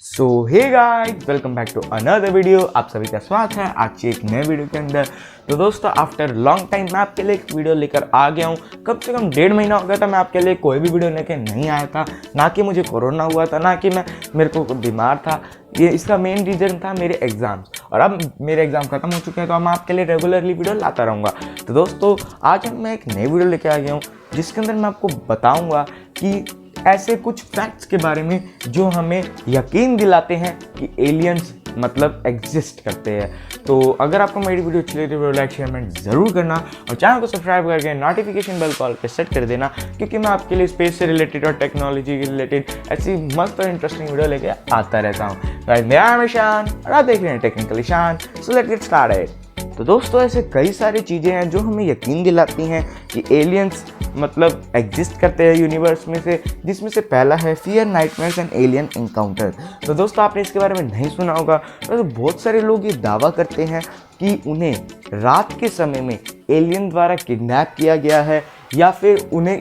So hey guys, welcome back to another video. आप सभी का स्वागत है आज की एक नए वीडियो के अंदर। तो दोस्तों, आफ्टर लॉन्ग टाइम मैं आपके लिए एक वीडियो लेकर आ गया हूँ। कम से कम 1.5 महीना हो गया था मैं आपके लिए कोई भी वीडियो लेकर नहीं आया था। ना कि मुझे कोरोना हुआ था, ना कि मेरे को बीमार था। ये इसका मेन रीज़न था मेरे एग्ज़ाम्स, और अब मेरे एग्ज़ाम खत्म हो चुके हैं तो अब मैं आपके लिए रेगुलरली वीडियो लाता रहूँगा। तो दोस्तों, आज मैं एक नई वीडियो लेके आ गया हूँ जिसके अंदर मैं आपको बताऊँगा कि ऐसे कुछ फैक्ट्स के बारे में जो हमें यकीन दिलाते हैं कि एलियंस मतलब एग्जिस्ट करते हैं। तो अगर आपको मेरी वीडियो अच्छी लगी तो लाइक शेयर कमेंट ज़रूर करना, और चैनल को सब्सक्राइब करके नोटिफिकेशन बेल कॉल पे सेट कर देना, क्योंकि मैं आपके लिए स्पेस से रिलेटेड और टेक्नोलॉजी के रिलेटेड ऐसी मस्त और इंटरेस्टिंग वीडियो लेके आता रहता हूँ। मेरा नाम है ईशान और आप देख रहे हैं technical Ishan. So let's get started. तो दोस्तों, ऐसे कई सारी चीज़ें हैं जो हमें यकीन दिलाती हैं कि एलियंस मतलब एग्जिस्ट करते हैं यूनिवर्स में से, जिसमें से पहला है fear nightmares and alien encounter. तो दोस्तों, आपने इसके बारे में नहीं सुना होगा, तो बहुत सारे लोग ये दावा करते हैं कि उन्हें रात के समय में एलियन द्वारा किडनैप किया गया है, या फिर उन्हें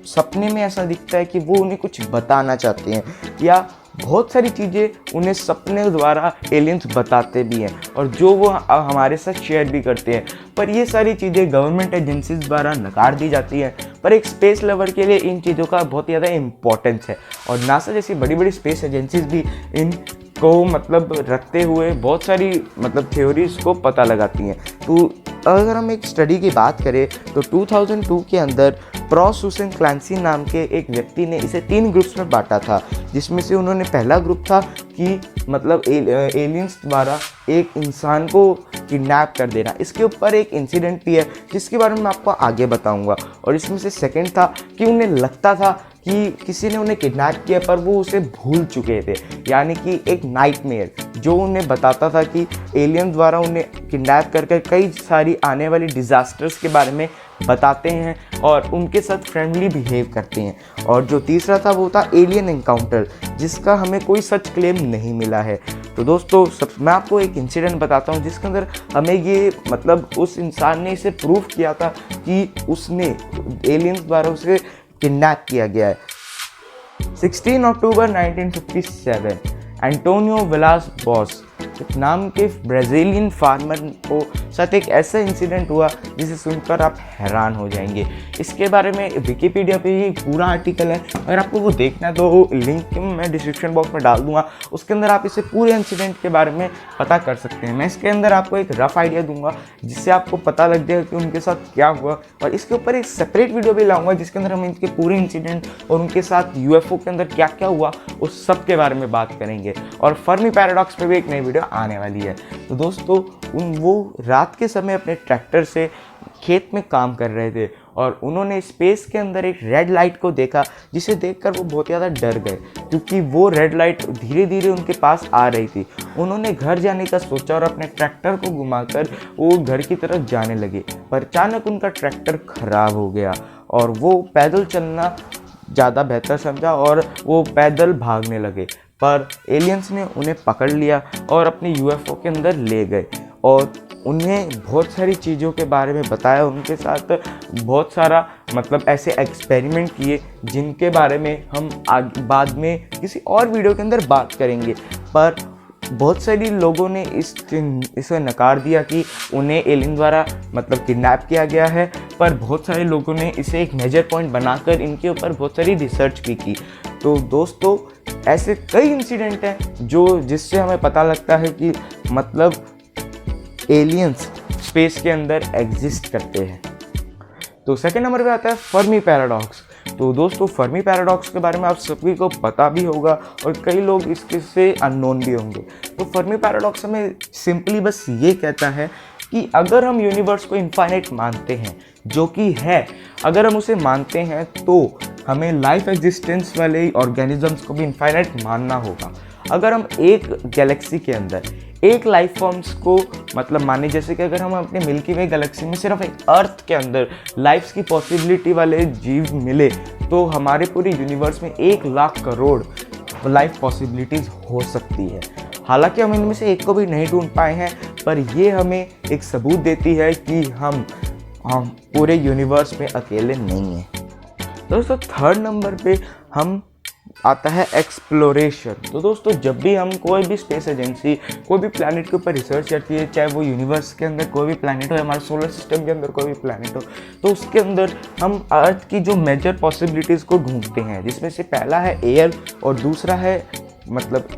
सपने में ऐसा दिखता है कि वो उन्हें कुछ बताना चाहते हैं, या बहुत सारी चीज़ें उन्हें सपने द्वारा एलियंस बताते भी हैं और जो वो हमारे साथ शेयर भी करते हैं। पर ये सारी चीज़ें गवर्नमेंट एजेंसीज द्वारा नकार दी जाती हैं। पर एक स्पेस लवर के लिए इन चीज़ों का बहुत ज़्यादा इम्पोर्टेंस है, और नासा जैसी बड़ी बड़ी स्पेस एजेंसीज भी इन को मतलब रखते हुए बहुत सारी मतलब थ्योरीज को पता लगाती हैं। तो अगर हम एक स्टडी की बात करें तो 2002 के अंदर प्रोसूसन क्लांसी नाम के एक व्यक्ति ने इसे 3 ग्रुप्स में बांटा था, जिसमें से उन्होंने पहला ग्रुप था कि मतलब एलियंस द्वारा एक इंसान को किडनैप कर देना। इसके ऊपर एक इंसिडेंट भी है जिसके बारे में मैं आपको आगे बताऊंगा। और इसमें से सेकंड था कि उन्हें लगता था कि किसी ने उन्हें किडनैप किया पर वो उसे भूल चुके थे, यानी कि एक नाइटमेयर जो उन्हें बताता था कि एलियन द्वारा उन्हें किडनैप करके कई सारी आने वाली डिज़ास्टर्स के बारे में बताते हैं और उनके साथ फ्रेंडली बिहेव करते हैं। और जो तीसरा था वो था एलियन एनकाउंटर, जिसका हमें कोई सच क्लेम नहीं मिला है। तो दोस्तों, मैं आपको एक इंसिडेंट बताता हूँ जिसके अंदर हमें ये मतलब उस इंसान ने इसे प्रूव किया था कि उसने एलियंस द्वारा उसे किडनैप किया गया है। 16 अक्टूबर 1957 एंटोनियो विलास बॉस नाम के ब्राज़ीलियन फार्मर को साथ एक ऐसा इंसिडेंट हुआ जिसे सुनकर आप हैरान हो जाएंगे। इसके बारे में विकिपीडिया पे ही पूरा आर्टिकल है, अगर आपको वो देखना है तो लिंक मैं डिस्क्रिप्शन बॉक्स में डाल दूंगा। उसके अंदर आप इसे पूरे इंसिडेंट के बारे में पता कर सकते हैं। मैं इसके अंदर आपको एक रफ आइडिया दूंगा जिससे आपको पता लग जाएगा कि उनके साथ क्या हुआ, और इसके ऊपर एक सेपरेट वीडियो भी लाऊंगा जिसके अंदर हम इनके पूरे इंसिडेंट और उनके साथ यूएफओ के अंदर क्या क्या हुआ उस सब के बारे में बात करेंगे। और फर्मी पैराडॉक्स पे भी एक नई वीडियो आने वाली है। तो दोस्तों, वो रात के समय अपने ट्रैक्टर से खेत में काम कर रहे थे और उन्होंने स्पेस के अंदर एक रेड लाइट को देखा, जिसे देखकर वो बहुत ज़्यादा डर गए क्योंकि वो रेड लाइट धीरे धीरे उनके पास आ रही थी। उन्होंने घर जाने का सोचा और अपने ट्रैक्टर को घुमाकर वो घर की तरफ जाने लगे, पर अचानक उनका ट्रैक्टर खराब हो गया और वो पैदल चलना ज़्यादा बेहतर समझा और वो पैदल भागने लगे। पर एलियंस ने उन्हें पकड़ लिया और अपने यूएफओ के अंदर ले गए और उन्हें बहुत सारी चीज़ों के बारे में बताया। उनके साथ बहुत सारा मतलब ऐसे एक्सपेरिमेंट किए जिनके बारे में हम बाद में किसी और वीडियो के अंदर बात करेंगे। पर बहुत सारी लोगों ने इसे नकार दिया कि उन्हें एलियन द्वारा मतलब किडनैप किया गया है, पर बहुत सारे लोगों ने इसे एक मेजर पॉइंट बनाकर इनके ऊपर बहुत सारी रिसर्च भी की। तो दोस्तों, ऐसे कई इंसिडेंट हैं जिससे हमें पता लगता है कि मतलब एलियंस स्पेस के अंदर एग्जिस्ट करते हैं। तो सेकंड नंबर पे आता है फर्मी पैराडॉक्स। तो दोस्तों, फर्मी पैराडॉक्स के बारे में आप सभी को पता भी होगा और कई लोग इसके से अननोन भी होंगे। तो फर्मी पैराडॉक्स हमें सिंपली बस ये कहता है कि अगर हम यूनिवर्स को इनफाइनाइट मानते हैं, जो कि है, अगर हम उसे मानते हैं तो हमें लाइफ एग्जिस्टेंस वाले ऑर्गेनिजम्स को भी इनफाइनाइट मानना होगा। अगर हम एक गैलेक्सी के अंदर एक लाइफ फॉर्म्स को मतलब माने, जैसे कि अगर हम अपने मिल्की वे गैलेक्सी में सिर्फ एक अर्थ के अंदर लाइफ्स की पॉसिबिलिटी वाले जीव मिले, तो हमारे पूरे यूनिवर्स में 1 लाख करोड़ लाइफ पॉसिबिलिटीज़ हो सकती है। हालांकि हम इनमें से एक को भी नहीं ढूंढ पाए हैं, पर ये हमें एक सबूत देती है कि हम पूरे यूनिवर्स में अकेले नहीं हैं। दोस्तों, थर्ड नंबर पे हम आता है एक्सप्लोरेशन। तो दोस्तों जब भी हम कोई भी स्पेस एजेंसी कोई भी प्लैनेट के ऊपर रिसर्च करती है, चाहे वो यूनिवर्स के अंदर कोई भी प्लैनेट हो या हमारे सोलर सिस्टम के अंदर कोई भी प्लैनेट हो, तो उसके अंदर हम अर्थ की जो मेजर पॉसिबिलिटीज़ को ढूंढते हैं, जिसमें से पहला है एयर और दूसरा है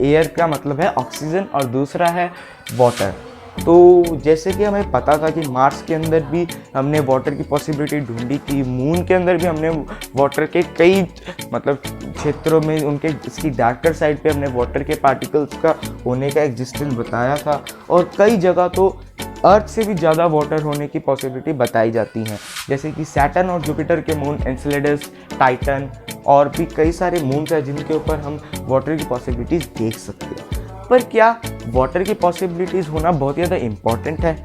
एयर का मतलब है ऑक्सीजन और दूसरा है वाटर। तो जैसे कि हमें पता था कि मार्स के अंदर भी हमने वाटर की पॉसिबिलिटी ढूंढी थी, मून के अंदर भी हमने वाटर के कई क्षेत्रों में उनके इसकी डार्कर साइड पे हमने वाटर के पार्टिकल्स का होने का एग्जिस्टेंस बताया था, और कई जगह तो अर्थ से भी ज़्यादा वाटर होने की पॉसिबिलिटी बताई जाती हैं, जैसे कि सैटर्न और जुपिटर के मून एनसेलेडस, टाइटन और भी कई सारे मून्स हैं जिनके ऊपर हम वाटर की पॉसिबिलिटीज़ देख सकते हैं। पर क्या वाटर की पॉसिबिलिटीज़ होना बहुत ज़्यादा इम्पॉर्टेंट है?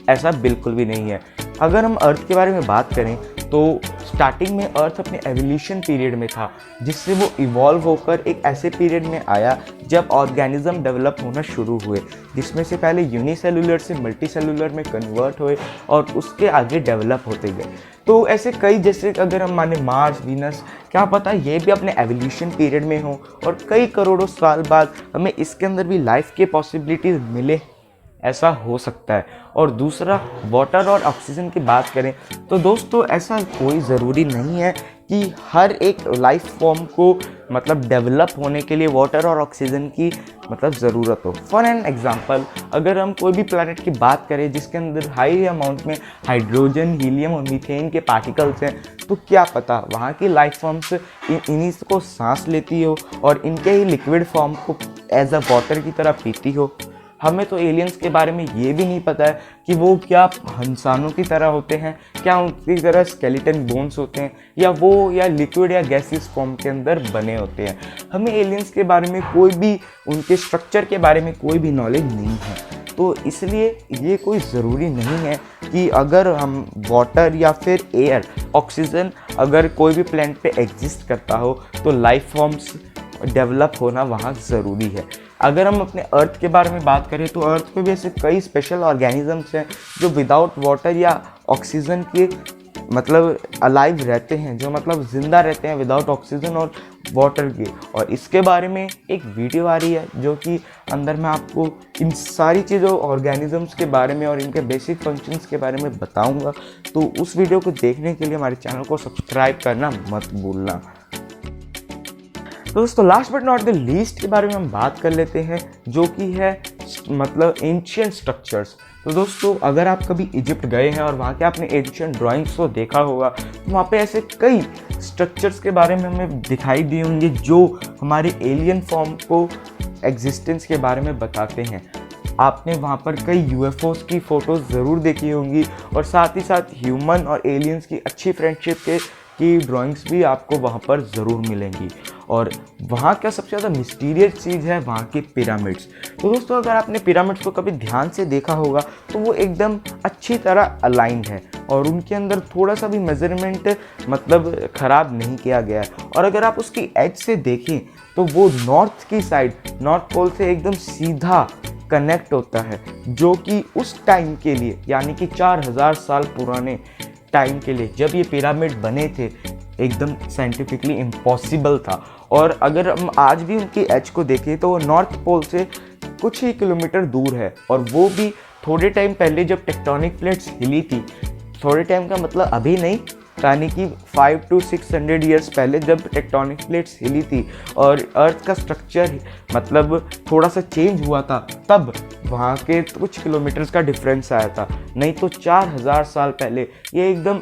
ऐसा बिल्कुल भी नहीं है। अगर हम अर्थ के बारे में बात करें तो स्टार्टिंग में अर्थ अपने एवोल्यूशन पीरियड में था, जिससे वो इवॉल्व होकर एक ऐसे पीरियड में आया जब ऑर्गेनिज्म डेवलप होना शुरू हुए, जिसमें से पहले यूनिसेलुलर से मल्टीसेलुलर में कन्वर्ट हुए और उसके आगे डेवलप होते गए। तो ऐसे कई, जैसे अगर हम माने मार्स, वीनस, क्या पता ये भी अपने एवोल्यूशन पीरियड में हो और कई करोड़ों साल बाद हमें इसके अंदर भी लाइफ के पॉसिबिलिटीज़ मिले, ऐसा हो सकता है। और दूसरा वाटर और ऑक्सीजन की बात करें तो दोस्तों ऐसा कोई ज़रूरी नहीं है कि हर एक लाइफ फॉर्म को डेवलप होने के लिए वाटर और ऑक्सीजन की ज़रूरत हो। फॉर एन एग्जांपल, अगर हम कोई भी प्लैनेट की बात करें जिसके अंदर हाई अमाउंट में हाइड्रोजन, हीलियम और मीथेन के पार्टिकल्स हैं, तो क्या पता वहाँ की लाइफ फॉर्म्स इन्हीं को सांस लेती हो और इनके ही लिक्विड फॉर्म को एज अ वाटर की तरह पीती हो। हमें तो एलियंस के बारे में ये भी नहीं पता है कि वो क्या इंसानों की तरह होते हैं, क्या उनकी तरह स्केलेटन बोन्स होते हैं, या लिक्विड या गैसियस फॉर्म के अंदर बने होते हैं। हमें एलियंस के बारे में कोई भी, उनके स्ट्रक्चर के बारे में कोई भी नॉलेज नहीं है। तो इसलिए ये कोई ज़रूरी नहीं है कि अगर हम वाटर या फिर एयर, ऑक्सीजन अगर कोई भी प्लैनेट पे एग्जिस्ट करता हो तो लाइफ फॉर्म्स डेवलप होना वहाँ ज़रूरी है। अगर हम अपने अर्थ के बारे में बात करें तो अर्थ पे भी ऐसे कई स्पेशल ऑर्गेनिजम्स हैं जो विदाउट वाटर या ऑक्सीजन के अलाइव रहते हैं, जो ज़िंदा रहते हैं विदाउट ऑक्सीजन और वाटर के। और इसके बारे में एक वीडियो आ रही है जो कि अंदर मैं आपको इन सारी चीज़ों, ऑर्गेनिजम्स के बारे में और इनके बेसिक फंक्शंस के बारे में बताऊंगा। तो उस वीडियो को देखने के लिए हमारे चैनल को सब्सक्राइब करना मत भूलना। तो दोस्तों last but not the least के बारे में हम बात कर लेते हैं, जो कि है एंशिएंट स्ट्रक्चर्स। तो दोस्तों अगर आप कभी इजिप्ट गए हैं और वहाँ के आपने एंशिएंट ड्राइंग्स को देखा होगा, तो वहाँ पे ऐसे कई स्ट्रक्चर्स के बारे में हमें दिखाई दिए होंगे जो हमारे एलियन फॉर्म को एग्जिस्टेंस के बारे में बताते हैं। आपने वहाँ पर कई यूएफओस की फ़ोटोज़ ज़रूर देखी होंगी और साथ ही साथ ह्यूमन और एलियंस की अच्छी फ्रेंडशिप की ड्राइंग्स भी आपको वहाँ पर ज़रूर मिलेंगी। और वहाँ का सबसे ज़्यादा मिस्टीरियस चीज़ है वहाँ के पिरामिड्स। तो दोस्तों अगर आपने पिरामिड्स को कभी ध्यान से देखा होगा तो वो एकदम अच्छी तरह अलाइंड है और उनके अंदर थोड़ा सा भी मेजरमेंट ख़राब नहीं किया गया है। और अगर आप उसकी एज से देखें तो वो नॉर्थ की साइड, नॉर्थ पोल से एकदम सीधा कनेक्ट होता है, जो कि उस टाइम के लिए, यानी कि 4000 साल पुराने टाइम के लिए जब ये पिरामिड बने थे, एकदम साइंटिफिकली इम्पॉसिबल था। और अगर हम आज भी उनकी एज को देखें तो वो नॉर्थ पोल से कुछ ही किलोमीटर दूर है, और वो भी थोड़े टाइम पहले जब टेक्टोनिक प्लेट्स हिली थी। थोड़े टाइम का अभी नहीं, यानी कि 500 to 600 ईयर्स पहले जब टेक्टोनिक प्लेट्स हिली थी और अर्थ का स्ट्रक्चर थोड़ा सा चेंज हुआ था, तब वहाँ के कुछ किलोमीटर्स का डिफरेंस आया था। नहीं तो 4000 साल पहले ये एकदम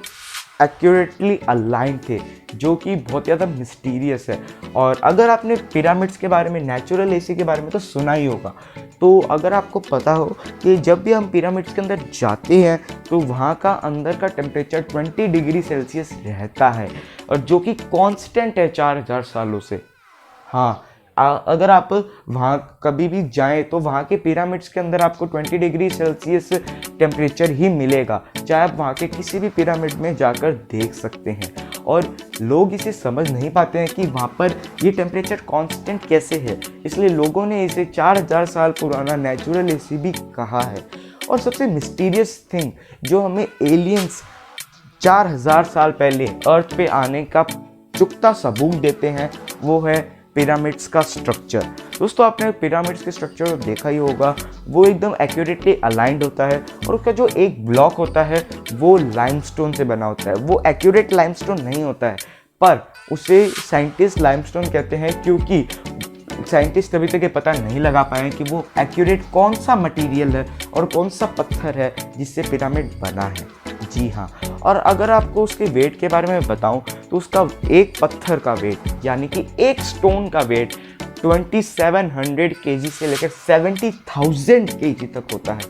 एक्यूरेटली अलाइन थे, जो कि बहुत ज़्यादा मिस्टीरियस है। और अगर आपने पिरामिड्स के बारे में, नेचुरल एसी के बारे में तो सुना ही होगा, तो अगर आपको पता हो कि जब भी हम पिरामिड्स के अंदर जाते हैं तो वहाँ का अंदर का टेम्परेचर 20 डिग्री सेल्सियस रहता है, और जो कि कांस्टेंट है 4000 सालों से। हाँ, अगर आप वहाँ कभी भी जाएं तो वहाँ के पिरामिड्स के अंदर आपको 20 डिग्री सेल्सियस टेम्परेचर ही मिलेगा, चाहे आप वहाँ के किसी भी पिरामिड में जाकर देख सकते हैं। और लोग इसे समझ नहीं पाते हैं कि वहाँ पर ये टेम्परेचर कांस्टेंट कैसे है, इसलिए लोगों ने इसे 4000 साल पुराना नेचुरल एसी भी कहा है। और सबसे मिस्टीरियस थिंग जो हमें एलियंस 4000 साल पहले अर्थ पे आने का चुकता सबूत देते हैं, वो है पिरामिड्स का स्ट्रक्चर। दोस्तों आपने पिरामिड्स के स्ट्रक्चर को देखा ही होगा, वो एकदम एक्यूरेटली अलाइंड होता है और उसका जो एक ब्लॉक होता है वो लाइमस्टोन से बना होता है। वो एक्यूरेट लाइमस्टोन नहीं होता है, पर उसे साइंटिस्ट लाइमस्टोन कहते हैं, क्योंकि साइंटिस्ट अभी तक ये पता नहीं लगा पाए हैं कि वो एक्यूरेट कौन सा मटेरियल है और कौन सा पत्थर है जिससे पिरामिड बना है। जी हाँ, और अगर आपको उसके वेट के बारे में बताऊं तो उसका एक पत्थर का वेट यानी कि एक स्टोन का वेट 2700 केजी से लेकर 70,000 केजी तक होता है,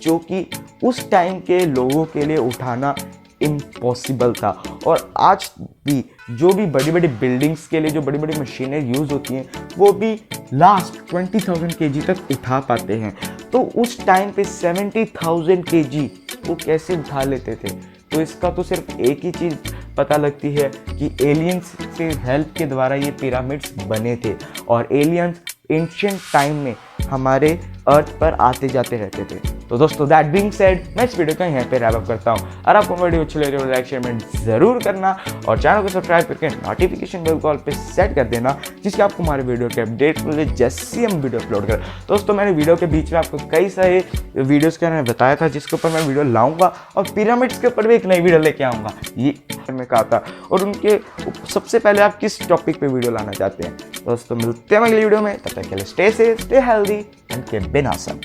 जो कि उस टाइम के लोगों के लिए उठाना इम्पॉसिबल था। और आज भी जो भी बड़ी बड़ी बिल्डिंग्स के लिए जो बड़ी बड़ी मशीनें यूज़ होती हैं वो भी लास्ट 20,000 केजी तक उठा पाते हैं। तो उस टाइम पे 70,000 केजी वो कैसे उठा लेते थे? तो इसका तो सिर्फ एक ही चीज़ पता लगती है कि एलियंस से हेल्प के द्वारा ये पिरामिड्स बने थे, और एलियंस एंशिएंट टाइम में हमारे अर्थ पर आते जाते रहते थे। तो दोस्तों दैट बीइंग सेड, मैं इस वीडियो को यहाँ पे रैप अप करता हूँ। और आपको वीडियो अच्छी लगी तो लाइक शेयर कमेंट जरूर करना, और चैनल को सब्सक्राइब करके नोटिफिकेशन बेल कॉल पे सेट कर देना, जिससे आपको हमारे वीडियो के अपडेट मिले जैसे हम वीडियो अपलोड करें। दोस्तों मैंने वीडियो के बीच में आपको कई सारे वीडियोज़ के बारे में बताया था जिसके ऊपर मैं वीडियो लाऊंगा, और पिरामिड्स के ऊपर भी एक नई वीडियो लेके आऊँगा, ये में कहा था। और उनके सबसे पहले आप किस टॉपिक पे वीडियो लाना चाहते हैं? दोस्तों मिलते हैं अगली वीडियो में, तब तक के लिए stay safe, stay healthy and keep being awesome.